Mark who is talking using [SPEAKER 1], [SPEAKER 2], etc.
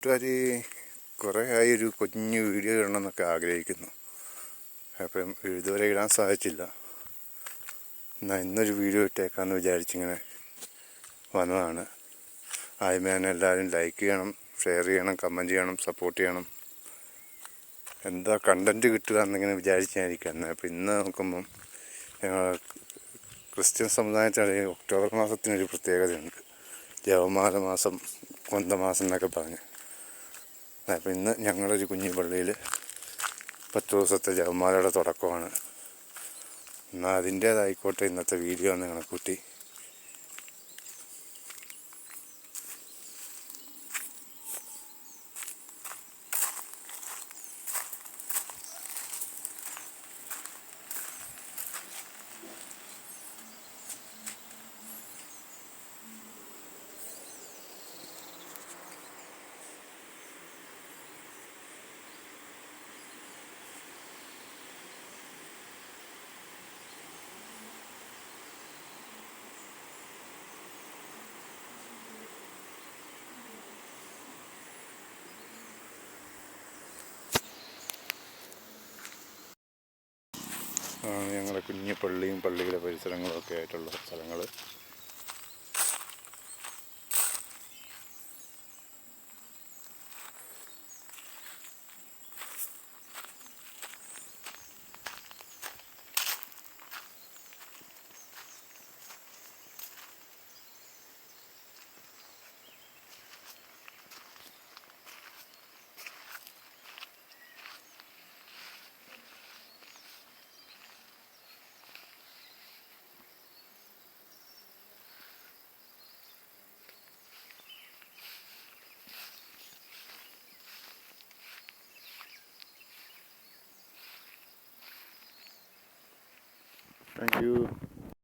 [SPEAKER 1] കൂട്ടുകാർ കുറേ ആയി ഒരു കുഞ്ഞു വീഡിയോ ഇടണമെന്നൊക്കെ ആഗ്രഹിക്കുന്നു. അപ്പം ഇതുവരെ ഇടാൻ സാധിച്ചില്ല. എന്നാൽ ഇന്നൊരു വീഡിയോ ഇട്ടേക്കാമെന്ന് വിചാരിച്ചിങ്ങനെ വന്നതാണ്. ആദ്യമേ തന്നെ എല്ലാവരും ലൈക്ക് ചെയ്യണം, ഷെയർ ചെയ്യണം, കമൻറ്റ് ചെയ്യണം, സപ്പോർട്ട് ചെയ്യണം. എന്താ കണ്ടൻറ്റ് കിട്ടുക എന്നിങ്ങനെ വിചാരിച്ചായിരിക്കാം. അപ്പം ഇന്ന് നോക്കുമ്പം ക്രിസ്ത്യൻ സമുദായത്തിൽ ഒക്ടോബർ മാസത്തിനൊരു പ്രത്യേകതയുണ്ട്. ജപമാല മാസം, കൊന്തമാസം എന്നൊക്കെ പറഞ്ഞ്. അപ്പം ഇന്ന് ഞങ്ങളൊരു കുഞ്ഞു പള്ളിയിൽ 10 ദിവസത്തെ ജപമാലയുടെ തുടക്കമാണ്. എന്നാൽ അതിൻ്റേതായിക്കോട്ടെ ഇന്നത്തെ വീഡിയോ എന്ന് കണക്കൂട്ടി. ഞങ്ങളുടെ കുഞ്ഞു പള്ളിയും പള്ളിയുടെ പരിസരങ്ങളും ഒക്കെ ആയിട്ടുള്ള സ്ഥലങ്ങൾ. Thank you.